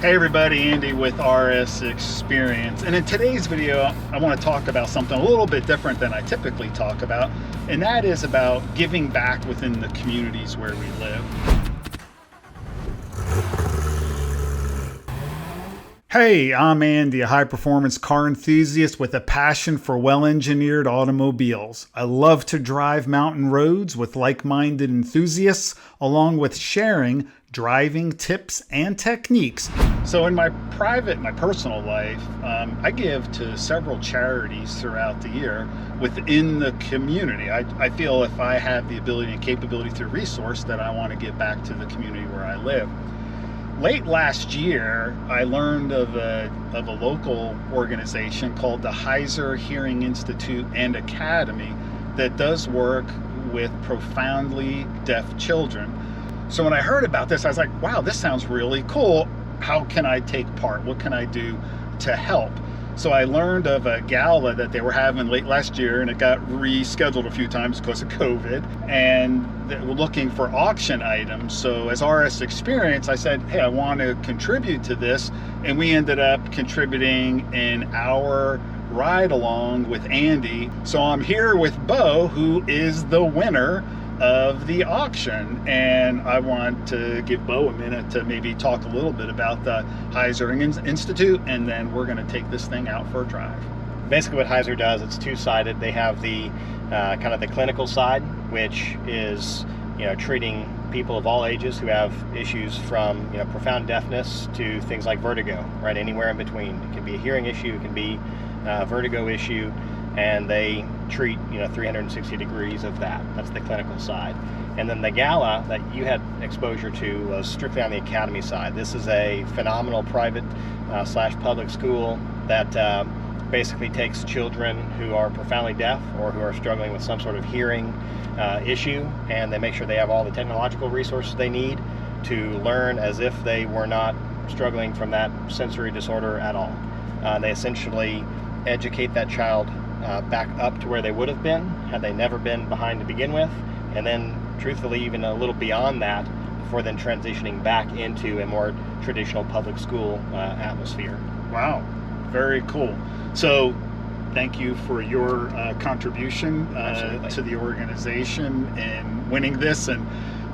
Hey everybody, Andy with RS Xperience, and in today's video I want to talk about something a little bit different than I typically talk about, and that is about giving back within the communities where we live. Hey, I'm Andy, a high-performance car enthusiast with a passion for well-engineered automobiles. I love to drive mountain roads with like-minded enthusiasts, along with sharing driving tips and techniques. So in my personal life, I give to several charities throughout the year within the community. I feel if I have the ability and capability through resource that I want to give back to the community where I live. Late last year, I learned of a local organization called the Heuser Hearing Institute Academy that does work with profoundly deaf children. So when I heard about this, I was like, wow, this sounds really cool. How can I take part? What can I do to help? So I learned of a gala that they were having late last year, and it got rescheduled a few times because of COVID, and they were looking for auction items. So as RS Xperience, I said, hey, I want to contribute to this, and we ended up contributing an hour ride along with Andy. So I'm here with Beau, who is the winner of the auction, and I want to give Beau a minute to maybe talk a little bit about the Heuser Hearing Institute, and then we're going to take this thing out for a drive. Basically what Heuser does, it's two-sided. They have the kind of the clinical side, which is treating people of all ages who have issues from profound deafness to things like vertigo, right? Anywhere in between. It can be a hearing issue, it can be a vertigo issue, and they treat 360 degrees of that. That's the clinical side. And then the gala that you had exposure to was strictly on the academy side. This is a phenomenal private slash public school that basically takes children who are profoundly deaf or who are struggling with some sort of hearing issue, and they make sure they have all the technological resources they need to learn as if they were not struggling from that sensory disorder at all. They essentially educate that child back up to where they would have been had they never been behind to begin with, and then truthfully even a little beyond that before then transitioning back into a more traditional public school atmosphere. Wow, very cool. So thank you for your contribution to the organization and winning this. And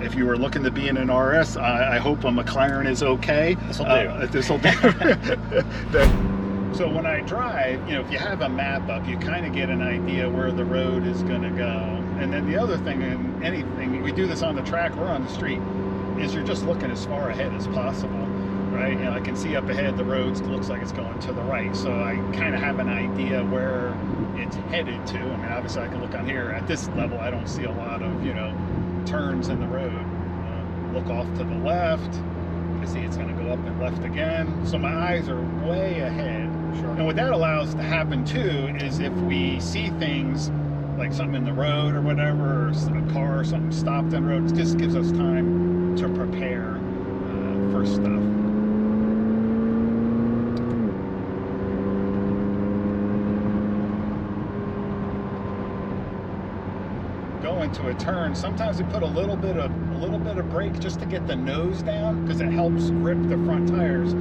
if you were looking to be in an RS, I hope a McLaren is okay. This'll do. So when I drive, if you have a map up, you kind of get an idea where the road is going to go. And then the other thing in anything, we do this on the track or on the street, is you're just looking as far ahead as possible, right? And I can see up ahead the road looks like it's going to the right. So I kind of have an idea where it's headed to. I mean, obviously I can look on here. At this level, I don't see a lot of, turns in the road. Look off to the left. I see it's going to go up and left again. So my eyes are way ahead. Sure. And what that allows to happen too is if we see things like something in the road or whatever, or a car or something stopped in the road, it just gives us time to prepare for stuff. Go into a turn, sometimes we put a little bit of brake just to get the nose down, because it helps grip the front tires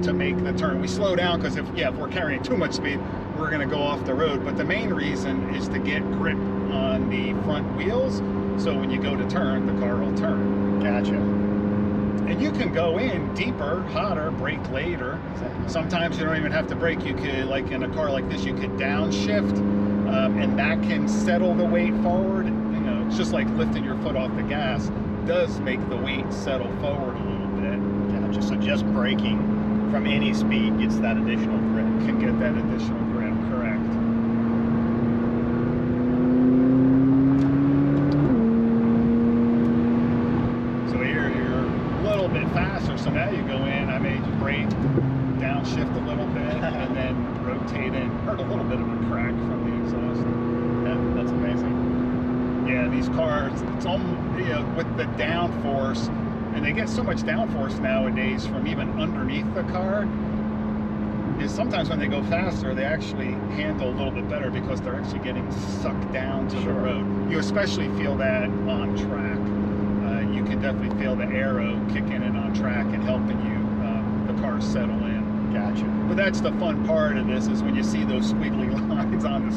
to make the turn. We slow down because if we're carrying too much speed, we're going to go off the road. But the main reason is to get grip on the front wheels, so when you go to turn, the car will turn. Gotcha. And you can go in deeper, hotter, brake later. Sometimes you don't even have to brake. You could, like in a car like this, you could downshift, and that can settle the weight forward. It's just like lifting your foot off the gas does make the weight settle forward a little bit. Gotcha. So just braking from any speed gets that additional grip. Can get that additional grip, correct. So here you're a little bit faster, so now you go in, I made you brake, downshift a little bit, and then rotate in. Heard a little bit of a crack from the exhaust. Yeah, that's amazing. Yeah, these cars, it's almost, with the downforce, and they get so much downforce nowadays from even underneath the car, is sometimes when they go faster, they actually handle a little bit better because they're actually getting sucked down to the road. You especially feel that on track. You can definitely feel the aero kicking in on track and helping you the cars settle in. Gotcha. But that's the fun part of this, is when you see those squiggly lines on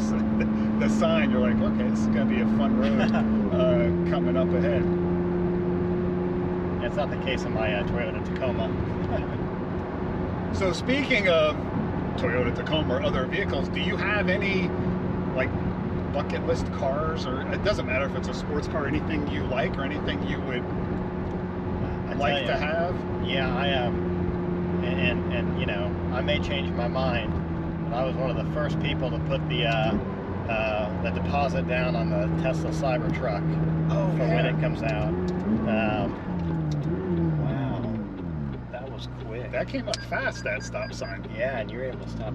the sign, you're like, okay, this is going to be a fun road coming up ahead. It's not the case in my Toyota Tacoma. So speaking of Toyota Tacoma or other vehicles, do you have any like bucket list cars, or it doesn't matter if it's a sports car, anything you like or anything you would like to have? Yeah, I am. And you know, I may change my mind, but I was one of the first people to put the deposit down on the Tesla Cybertruck for when it comes out. Wow, that was quick. That came up fast, that stop sign. Yeah, and you're able to stop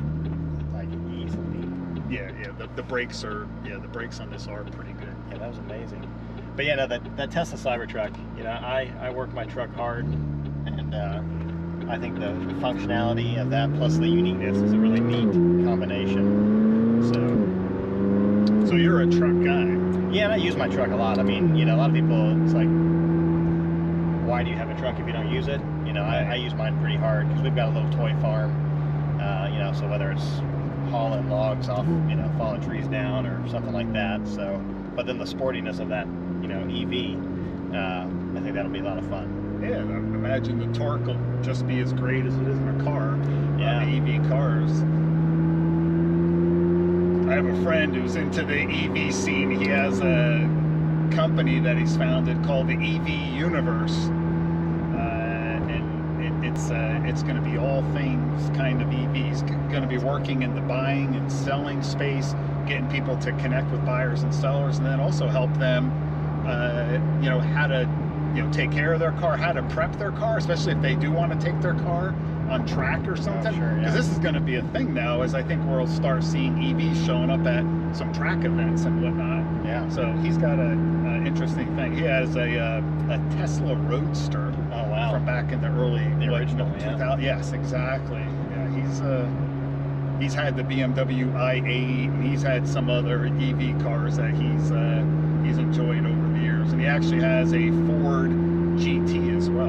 like easily. Yeah, the brakes are, the brakes on this are pretty good. Yeah, that was amazing. But yeah, no, that Tesla Cybertruck, you know, I work my truck hard, and I think the functionality of that plus the uniqueness is a really neat combination. So you're a truck guy. Yeah, and I use my truck a lot. I mean, you know, a lot of people, it's like, why do you have a truck if you don't use it? You know, I use mine pretty hard because we've got a little toy farm. You know, so whether it's hauling logs off, you know, falling trees down or something like that. So, but then the sportiness of that, you know, EV, I think that'll be a lot of fun. Yeah, I imagine the torque will just be as great as it is in a car. Yeah. The EV cars. I have a friend who's into the EV scene. He has a company that he's founded called the EV Universe. It's going to be all things kind of EVs. Going to be working in the buying and selling space, getting people to connect with buyers and sellers, and then also help them, you know, how to, you know, take care of their car, how to prep their car, especially if they do want to take their car on track or something. Because this is going to be a thing now, as I think we'll start seeing EVs showing up at some track events and whatnot. Yeah. So he's got an interesting thing. He has a Tesla Roadster. Oh wow. From back in the original 2000. Yes, exactly. Yeah, he's had the BMW i8, and he's had some other EV cars that he's enjoyed over the years, and he actually has a Ford GT as well.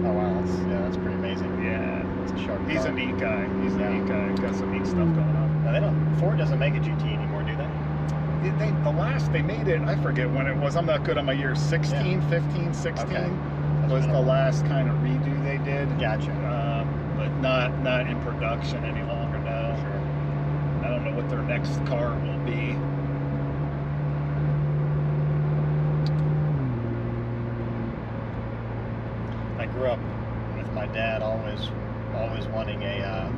Oh wow, that's pretty amazing. Yeah, it's a sharp car. He's a neat guy. He's a neat guy. Got some neat stuff going on. Now Ford doesn't make a GT anymore, do they? The last they made it, I forget when it was. I'm not good on my years. 16, 15, 16 was the last kind of redo they did. Gotcha. But not in production any longer now. Sure. I don't know what their next car will be. I grew up with my dad always wanting a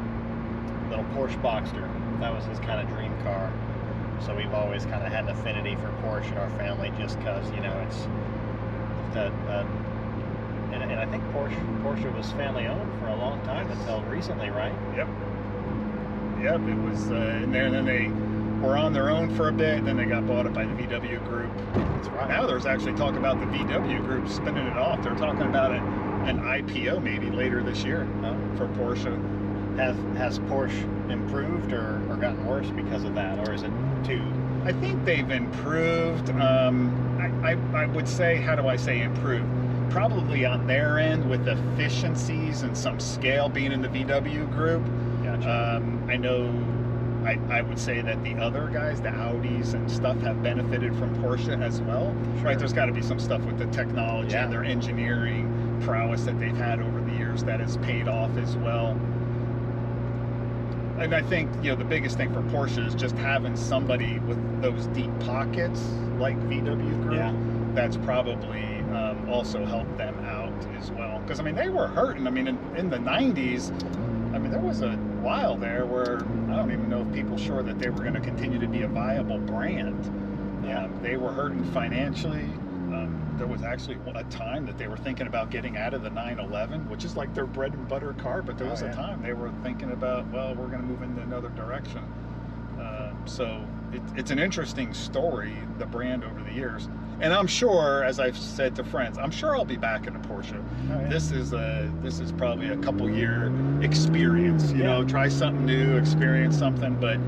little Porsche Boxster. That was his kind of dream car. So we've always kind of had an affinity for Porsche in our family, just because, you know, it's and I think Porsche was family owned for a long time until recently, right? Yep. It was in there, and then they were on their own for a bit. Then they got bought up by the VW Group. That's right. Now there's actually talk about the VW Group spinning it off. They're talking about an IPO maybe later this year for Porsche. Has Porsche improved or gotten worse because of that, or is it too? I think they've improved. I would say, how do I say improved? Probably on their end with efficiencies and some scale being in the VW Group. Gotcha. I know I would say that the other guys, the Audis and stuff, have benefited from Porsche as well. Sure. Right? There's got to be some stuff with the technology and their engineering prowess that they've had over the years that has paid off as well. And I think, you know, the biggest thing for Porsche is just having somebody with those deep pockets like VW Group. Yeah. That's probably also helped them out as well. Because, I mean, they were hurting. I mean, in the 90s, I mean, there was a while there where I don't even know if people were sure that they were going to continue to be a viable brand. They were hurting financially. There was actually a time that they were thinking about getting out of the 911, which is like their bread and butter car, but there was a time they were thinking about, well, we're going to move in another direction. So it's an interesting story, the brand over the years. And I'm sure, as I've said to friends, I'm sure I'll be back in a Porsche. Oh, yeah. This is probably a couple year experience, you know, try something new, experience something, but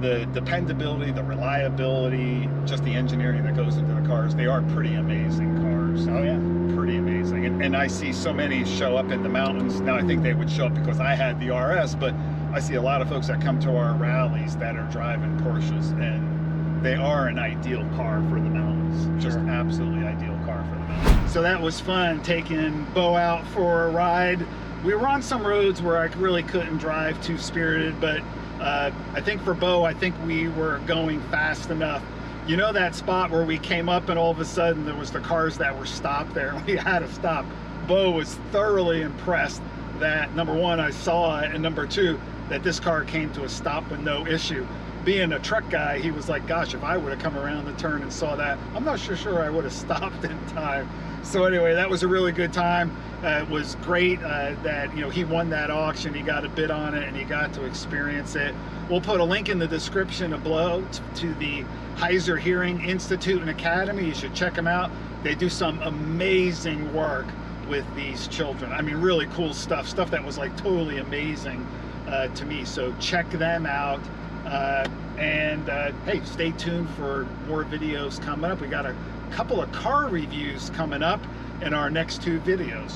the dependability, the reliability, just the engineering that goes into the cars, they are pretty amazing cars. Oh yeah. Pretty amazing. and I see so many show up in the mountains. Now I think they would show up because I had the RS, but I see a lot of folks that come to our rallies that are driving Porsches, and they are an ideal car for the mountains. Just absolutely ideal car for the mountains. So that was fun, taking Beau out for a ride. We were on some roads where I really couldn't drive too spirited, but I think for Beau, I think we were going fast enough. You know that spot where we came up and all of a sudden there was the cars that were stopped there? We had to stop. Beau was thoroughly impressed that, number one, I saw it, and number two, that this car came to a stop with no issue. Being a truck guy, he was like, gosh, if I would have come around the turn and saw that, I'm not sure I would have stopped in time. So anyway, that was a really good time. It was great that, you know, he won that auction. He got a bid on it and he got to experience it. We'll put a link in the description below to the Heuser Hearing Institute and Academy. You should check them out. They do some amazing work with these children. I mean, really cool stuff that was like totally amazing to me. So check them out. Hey, stay tuned for more videos coming up. We got a couple of car reviews coming up in our next 2 videos.